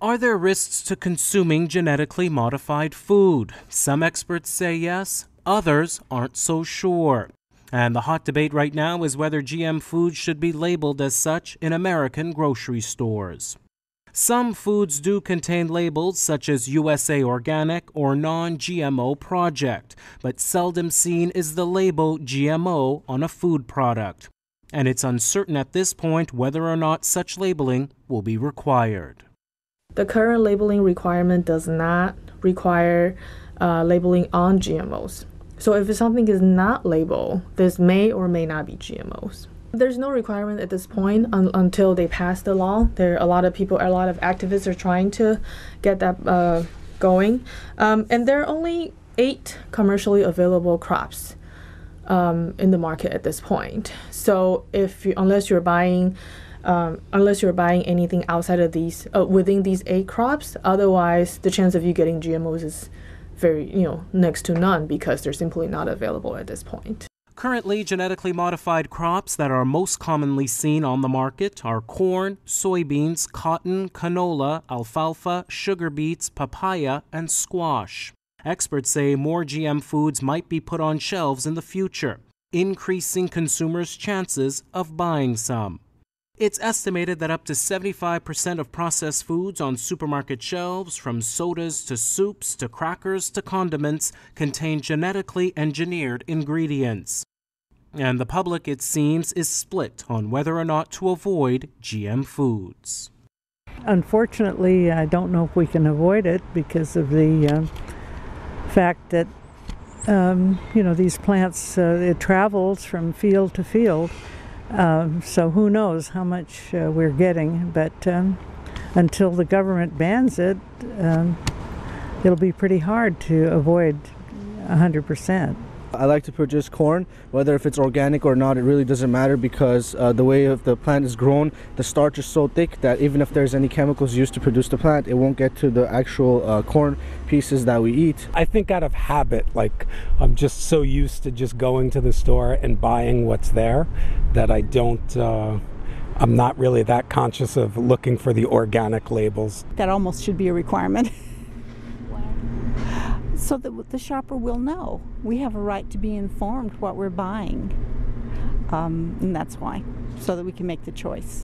Are there risks to consuming genetically modified food? Some experts say yes, others aren't so sure. And the hot debate right now is whether GM foods should be labeled as such in American grocery stores. Some foods do contain labels such as USA Organic or Non-GMO Project, but seldom seen is the label GMO on a food product. And it's uncertain at this point whether or not such labeling will be required. The current labeling requirement does not require labeling on GMOs. So if something is not labeled, this may or may not be GMOs. There's no requirement at this point until they pass the law. There are a lot of activists are trying to get that going. And there are only 8 commercially available crops in the market at this point. So unless you're buying anything outside of these, within these 8 crops, otherwise the chance of you getting GMOs is very, next to none because they're simply not available at this point. Currently, genetically modified crops that are most commonly seen on the market are corn, soybeans, cotton, canola, alfalfa, sugar beets, papaya, and squash. Experts say more GM foods might be put on shelves in the future, increasing consumers' chances of buying some. It's estimated that up to 75% of processed foods on supermarket shelves, from sodas to soups to crackers to condiments, contain genetically engineered ingredients. And the public, it seems, is split on whether or not to avoid GM foods. Unfortunately, I don't know if we can avoid it because of the fact that, these plants, it travels from field to field. So who knows how much we're getting, but until the government bans it, it'll be pretty hard to avoid 100%. I like to purchase corn, whether if it's organic or not, it really doesn't matter because the way the plant is grown, the starch is so thick that even if there's any chemicals used to produce the plant, it won't get to the actual corn pieces that we eat. I think out of habit, I'm just so used to just going to the store and buying what's there that I'm not really that conscious of looking for the organic labels. That almost should be a requirement. So that the shopper will know. We have a right to be informed what we're buying, and that's why, so that we can make the choice.